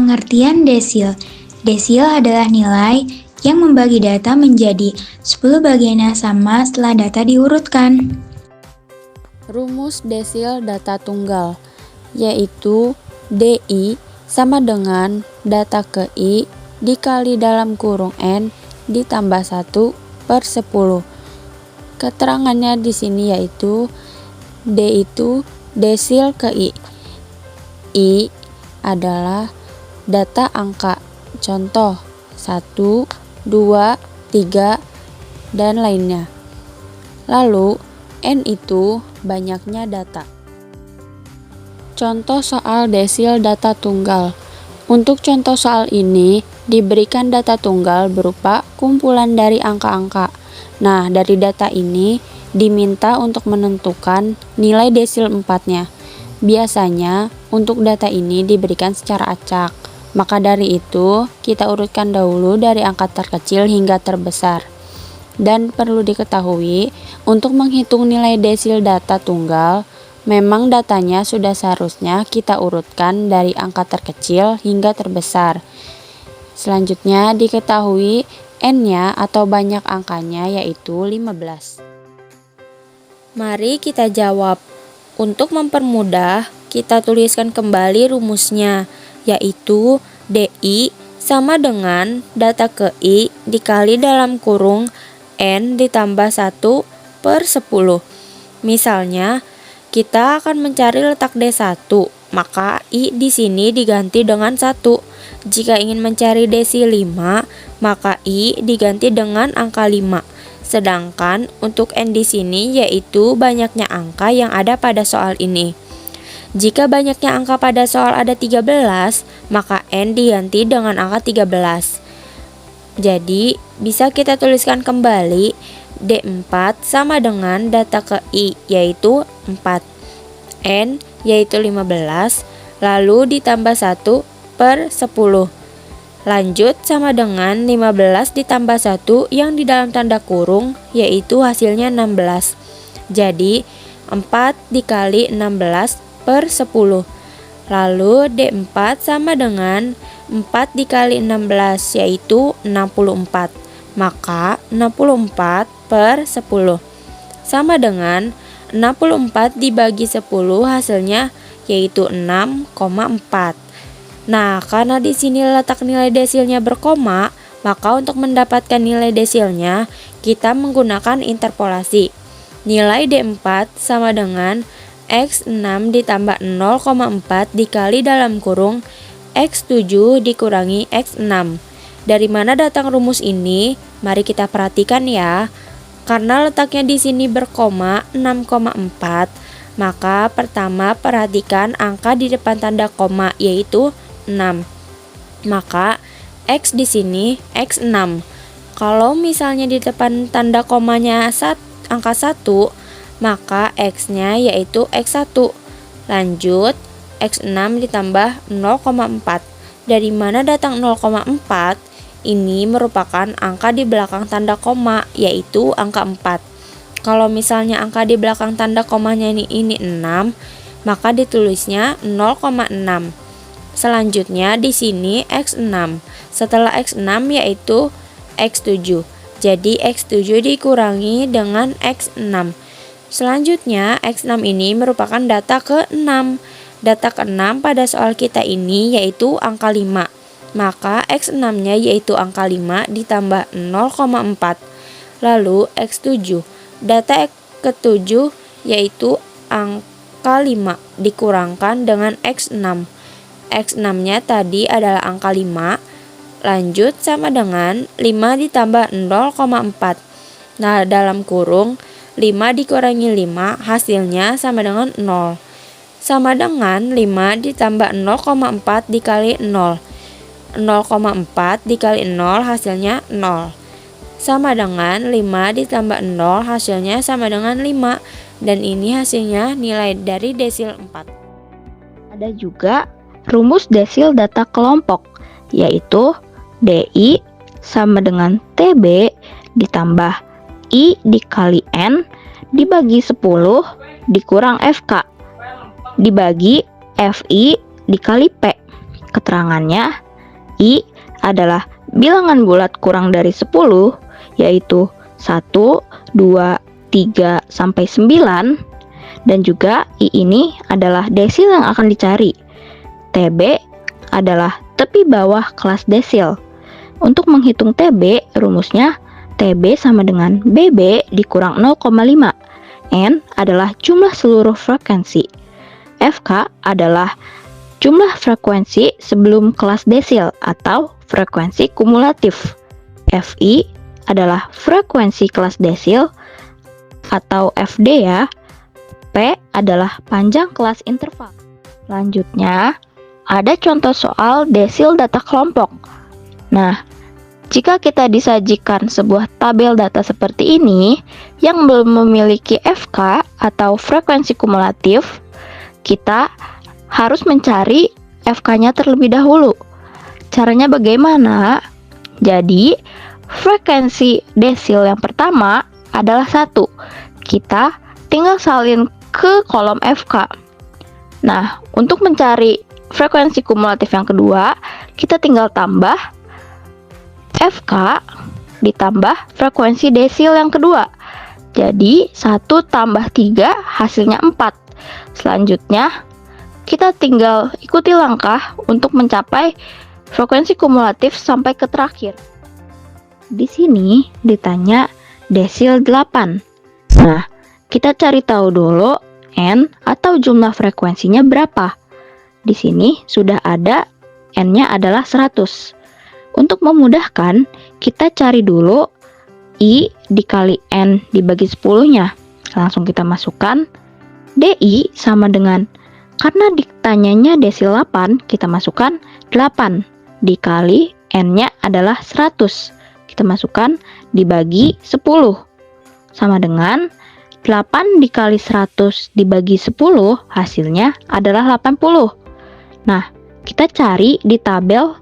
Pengertian desil. Desil adalah nilai yang membagi data menjadi 10 bagian yang sama setelah data diurutkan. Rumus desil data tunggal, yaitu DI sama dengan data ke I dikali dalam kurung N ditambah 1 per 10. Keterangannya di sini yaitu D itu desil ke I. I adalah data angka, contoh 1, 2, 3, dan lainnya. Lalu N itu banyaknya data. Contoh soal desil data tunggal. Untuk contoh soal ini diberikan data tunggal berupa kumpulan dari angka-angka. Nah, dari data ini diminta untuk menentukan nilai desil 4-nya. Biasanya untuk data ini diberikan secara acak. Maka dari itu, kita urutkan dahulu dari angka terkecil hingga terbesar. Dan perlu diketahui, untuk menghitung nilai desil data tunggal, memang datanya sudah seharusnya kita urutkan dari angka terkecil hingga terbesar. Selanjutnya diketahui N-nya atau banyak angkanya yaitu 15. Mari kita jawab. Untuk mempermudah, kita tuliskan kembali rumusnya, yaitu DI sama dengan data ke I dikali dalam kurung N ditambah 1 per 10. Misalnya, kita akan mencari letak D1, maka I di sini diganti dengan 1. Jika ingin mencari desil 5, maka I diganti dengan angka 5. Sedangkan untuk N di sini yaitu banyaknya angka yang ada pada soal ini. Jika banyaknya angka pada soal ada 13, maka N diganti dengan angka 13. Jadi, bisa kita tuliskan kembali D4 sama dengan data ke I yaitu 4. N yaitu 15, lalu ditambah 1 per 10. Lanjut sama dengan 15 ditambah 1 yang di dalam tanda kurung yaitu hasilnya 16. Jadi 4 dikali 16 per 10. Lalu D4 sama dengan 4 dikali 16 yaitu 64. Maka 64 per 10 sama dengan 64 dibagi 10 hasilnya yaitu 6,4. Nah, karena di sini letak nilai desilnya berkoma, maka untuk mendapatkan nilai desilnya, kita menggunakan interpolasi. Nilai D4 sama dengan X6 ditambah 0,4 dikali dalam kurung X7 dikurangi X6. Dari mana datang rumus ini? Mari kita perhatikan ya. Karena letaknya di sini berkoma 6,4, maka pertama perhatikan angka di depan tanda koma yaitu 6. Maka X di sini X6. Kalau misalnya di depan tanda komanya angka 1, maka X-nya yaitu X1. Lanjut X6 ditambah 0,4. Dari mana datang 0,4? Ini merupakan angka di belakang tanda koma yaitu angka 4. Kalau misalnya angka di belakang tanda komanya ini 6, maka ditulisnya 0,6. Selanjutnya di sini X6. Setelah X6 yaitu X7. Jadi X7 dikurangi dengan X6. Selanjutnya X6 ini merupakan data ke-6. Data ke-6 pada soal kita ini yaitu angka 5. Maka X6-nya yaitu angka 5 ditambah 0,4. Lalu X7. Data ke-7 yaitu angka 5 dikurangkan dengan X6. X6-nya tadi adalah angka 5, lanjut sama dengan 5 ditambah 0,4. Nah, dalam kurung 5 dikurangi 5 hasilnya sama dengan 0. Sama dengan 5 ditambah 0,4 dikali 0. 0,4 dikali 0 hasilnya 0. Sama dengan 5 ditambah 0 hasilnya sama dengan 5. Dan ini hasilnya nilai dari desil 4. Ada juga rumus desil data kelompok, yaitu DI sama dengan TB ditambah I dikali N dibagi 10 dikurang FK dibagi FI dikali P. Keterangannya, I adalah bilangan bulat kurang dari 10, yaitu 1, 2, 3, sampai 9. Dan juga I ini adalah desil yang akan dicari. TB adalah tepi bawah kelas desil. Untuk menghitung TB, rumusnya TB sama dengan BB dikurang 0,5. N adalah jumlah seluruh frekuensi. FK adalah jumlah frekuensi sebelum kelas desil atau frekuensi kumulatif. FI adalah frekuensi kelas desil atau FD ya. P adalah panjang kelas interval. Selanjutnya, ada contoh soal desil data kelompok. Nah, jika kita disajikan sebuah tabel data seperti ini yang belum memiliki FK atau frekuensi kumulatif, kita harus mencari FK-nya terlebih dahulu. Caranya bagaimana? Jadi, frekuensi desil yang pertama adalah 1. Kita tinggal salin ke kolom FK. Nah, untuk mencari frekuensi kumulatif yang kedua, kita tinggal tambah FK ditambah frekuensi desil yang kedua. Jadi 1 tambah 3 hasilnya 4. Selanjutnya kita tinggal ikuti langkah untuk mencapai frekuensi kumulatif sampai ke terakhir. Di sini ditanya desil 8. Nah, kita cari tahu dulu N atau jumlah frekuensinya berapa. Di sini sudah ada N-nya adalah 100. Untuk memudahkan, kita cari dulu I dikali N dibagi 10-nya. Langsung kita masukkan DI sama dengan, karena ditanyanya desil 8, kita masukkan 8 dikali N-nya adalah 100. Kita masukkan dibagi 10. Sama dengan 8 dikali 100 dibagi 10, hasilnya adalah 80. Nah, kita cari di tabel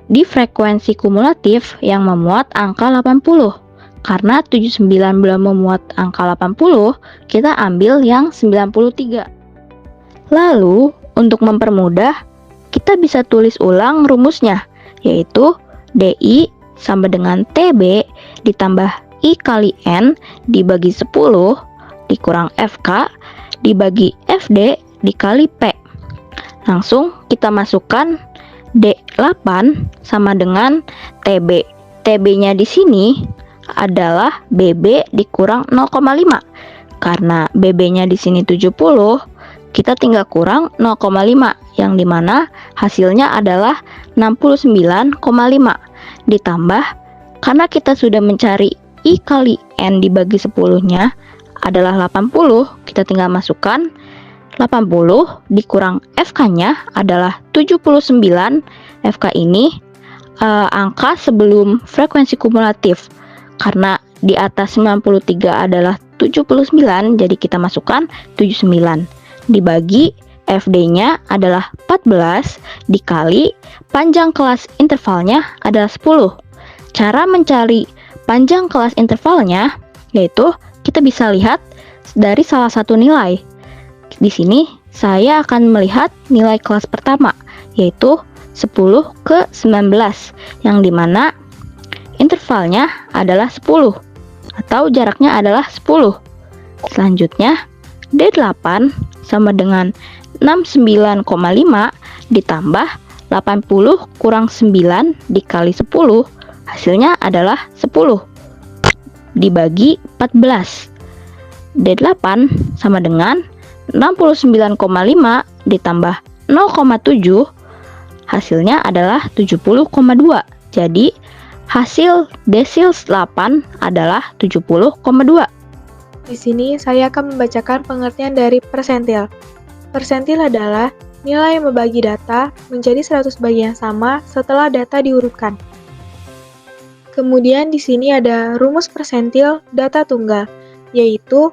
di frekuensi kumulatif yang memuat angka 80. Karena 79 belum memuat angka 80, kita ambil yang 93. Lalu, untuk mempermudah, kita bisa tulis ulang rumusnya, yaitu DI sama dengan TB ditambah I kali N dibagi 10 dikurang FK dibagi FD dikali P. Langsung kita masukkan D8 sama dengan TB. TB-nya di sini adalah BB dikurang 0,5. Karena BB-nya di sini 70, kita tinggal kurang 0,5 yang dimana hasilnya adalah 69,5. Ditambah, karena kita sudah mencari I kali N dibagi 10-nya adalah 80, kita tinggal masukkan 80 dikurang FK-nya adalah 79. FK ini angka sebelum frekuensi kumulatif. Karena di atas 93 adalah 79, jadi kita masukkan 79. Dibagi FD-nya adalah 14 dikali panjang kelas intervalnya adalah 10. Cara mencari panjang kelas intervalnya yaitu kita bisa lihat dari salah satu nilai. Di sini saya akan melihat nilai kelas pertama, yaitu 10 ke 19, yang dimana intervalnya adalah 10, atau jaraknya adalah 10. Selanjutnya, D8 sama dengan 69,5 ditambah 80 kurang 9 dikali 10, hasilnya adalah 10, dibagi 14. D8 sama dengan 69,5 ditambah 0,7, hasilnya adalah 70,2. Jadi, hasil desil 8 adalah 70,2. Di sini saya akan membacakan pengertian dari persentil. Persentil adalah nilai membagi data menjadi 100 bagian sama setelah data diurutkan. Kemudian di sini ada rumus persentil data tunggal, yaitu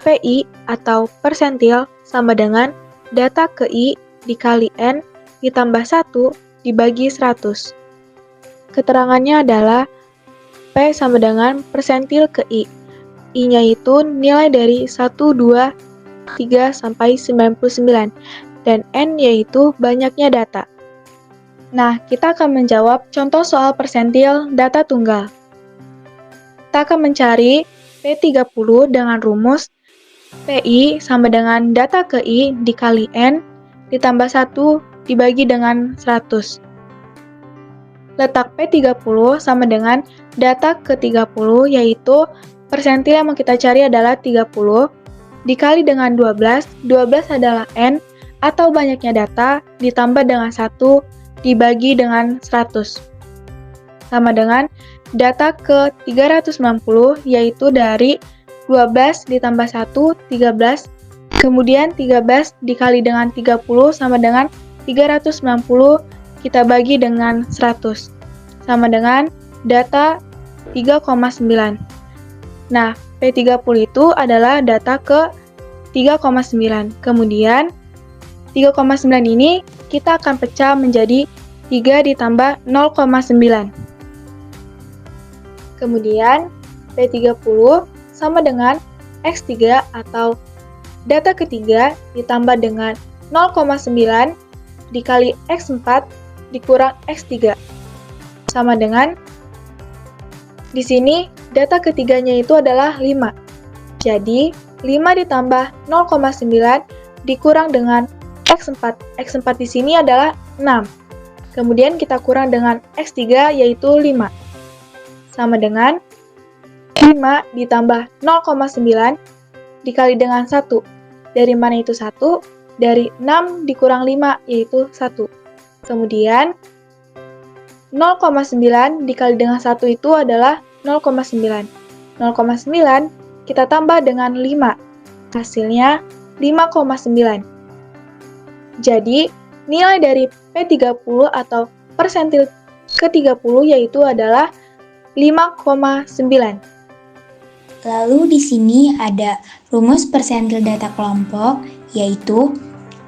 PI atau persentil sama dengan data ke I dikali N ditambah 1 dibagi 100. Keterangannya adalah P sama dengan persentil ke I. I-nya itu nilai dari 1, 2, 3, sampai 99. Dan N yaitu banyaknya data. Nah, kita akan menjawab contoh soal persentil data tunggal. Kita akan mencari P30 dengan rumus PI sama dengan data ke I dikali N ditambah 1 dibagi dengan 100. Letak P30 sama dengan data ke 30, yaitu persentil yang mau kita cari adalah 30, dikali dengan 12, 12 adalah N, atau banyaknya data, ditambah dengan 1, dibagi dengan 100. Sama dengan data ke 390, yaitu dari 12 ditambah 1, 13, kemudian 13 dikali dengan 30 sama dengan 390, kita bagi dengan 100, sama dengan data 3,9. Nah, P30 itu adalah data ke 3,9. Kemudian, 3,9 ini kita akan pecah menjadi 3 ditambah 0,9. Kemudian, P30 sama dengan X3 atau data ketiga ditambah dengan 0,9 dikali X4 dikurang X3 sama dengan di sini data ketiganya itu adalah 5. Jadi 5 ditambah 0,9 dikurang dengan X4. X4 di sini adalah 6. Kemudian kita kurang dengan X3 yaitu 5. Sama dengan 5 ditambah 0,9 dikali dengan 1. Dari mana itu 1? Dari 6 dikurang 5 yaitu 1. Kemudian 0,9 dikali dengan 1 itu adalah 0,9. 0,9 kita tambah dengan 5. Hasilnya 5,9. Jadi, nilai dari P30 atau persentil ke-30 yaitu adalah 5,9. Lalu di sini ada rumus persentil data kelompok, yaitu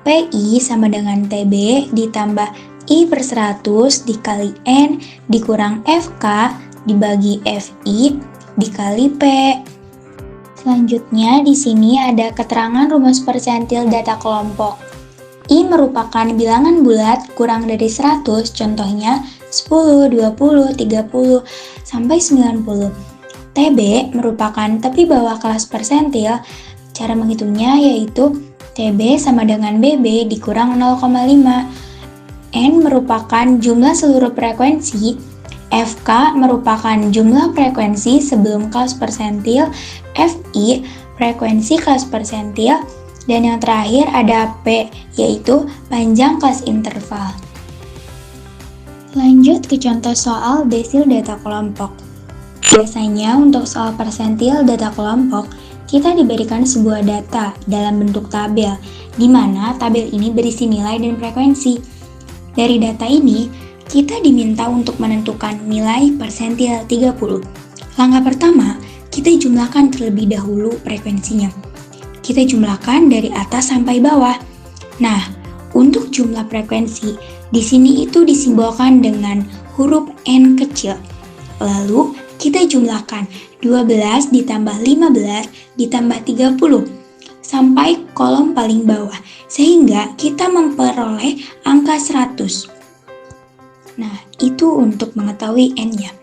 PI sama dengan TB ditambah I per 100 dikali N dikurang FK dibagi FI dikali P. Selanjutnya di sini ada keterangan rumus persentil data kelompok. I merupakan bilangan bulat kurang dari 100, contohnya 10, 20, 30, sampai 90. TB merupakan tepi bawah kelas persentil. Cara menghitungnya yaitu TB sama dengan BB dikurang 0,5. N merupakan jumlah seluruh frekuensi, FK merupakan jumlah frekuensi sebelum kelas persentil, FI frekuensi kelas persentil, dan yang terakhir ada P, yaitu panjang kelas interval. Lanjut ke contoh soal desil data kelompok. Biasanya untuk soal persentil data kelompok, kita diberikan sebuah data dalam bentuk tabel, di mana tabel ini berisi nilai dan frekuensi. Dari data ini, kita diminta untuk menentukan nilai persentil 30. Langkah pertama, kita jumlahkan terlebih dahulu frekuensinya. Kita jumlahkan dari atas sampai bawah. Nah, untuk jumlah frekuensi, di sini itu disimbolkan dengan huruf N kecil. Lalu, kita jumlahkan 12 ditambah 15 ditambah 30 sampai kolom paling bawah, sehingga kita memperoleh angka 100. Nah, itu untuk mengetahui N-nya.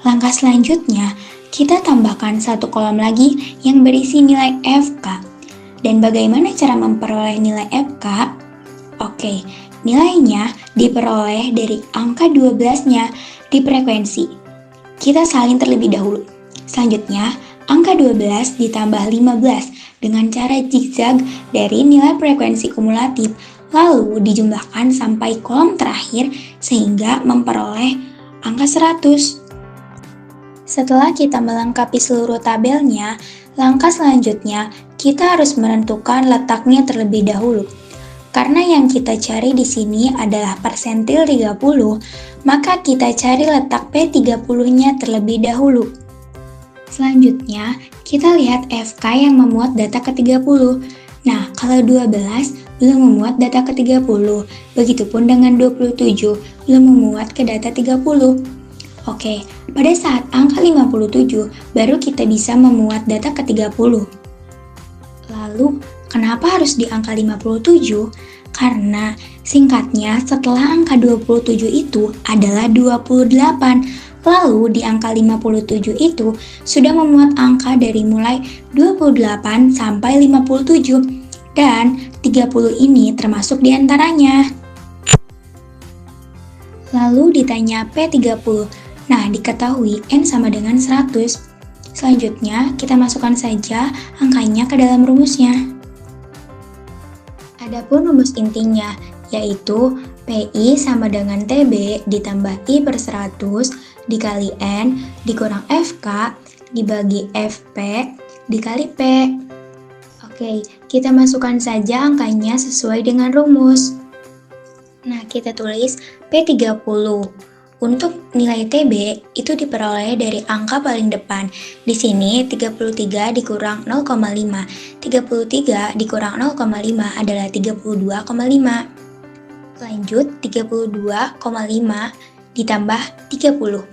Langkah selanjutnya, kita tambahkan satu kolom lagi yang berisi nilai FK. Dan bagaimana cara memperoleh nilai FK? Oke, nilainya diperoleh dari angka 12-nya di frekuensi. Kita salin terlebih dahulu. Selanjutnya, angka 12 ditambah 15 dengan cara zigzag dari nilai frekuensi kumulatif, lalu dijumlahkan sampai kolom terakhir sehingga memperoleh angka 100. Setelah kita melengkapi seluruh tabelnya, langkah selanjutnya kita harus menentukan letaknya terlebih dahulu. Karena yang kita cari di sini adalah persentil 30, maka kita cari letak P30-nya terlebih dahulu. Selanjutnya, kita lihat FK yang memuat data ke-30. Nah, kalau 12 belum memuat data ke-30, begitupun dengan 27 belum memuat ke data 30. Oke, pada saat angka 57 baru kita bisa memuat data ke-30. Lalu, kenapa harus di angka 57? Karena Singkatnya, setelah angka 27 itu adalah 28. Lalu di angka 57 itu sudah memuat angka dari mulai 28 sampai 57. Dan 30 ini termasuk di antaranya. Lalu ditanya P30. Nah, diketahui N sama dengan 100. Selanjutnya, kita masukkan saja angkanya ke dalam rumusnya. Adapun rumus intinya, yaitu PI sama dengan TB ditambah I per 100 dikali N dikurang FK dibagi FP dikali P. Oke, kita masukkan saja angkanya sesuai dengan rumus. Nah, kita tulis P30. Untuk nilai TB itu diperoleh dari angka paling depan. Di sini 33 dikurang 0,5. 33 dikurang 0,5 adalah 32,5. Lanjut, 32,5 ditambah 30.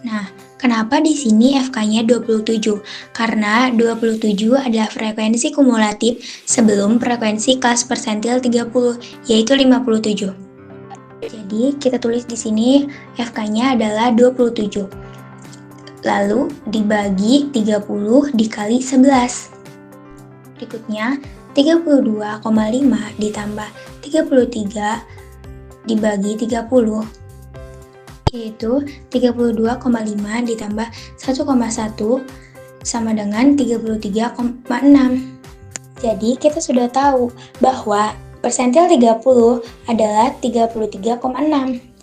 Nah, kenapa di sini FK-nya 27? Karena 27 adalah frekuensi kumulatif sebelum frekuensi kelas persentil 30, yaitu 57. Jadi, kita tulis di sini FK-nya adalah 27. Lalu, dibagi 30 dikali 11. Berikutnya, 32,5 ditambah 33 dibagi 30, yaitu 32,5 ditambah 1,1 sama dengan 33,6. Jadi kita sudah tahu bahwa persentil 30 adalah 33,6.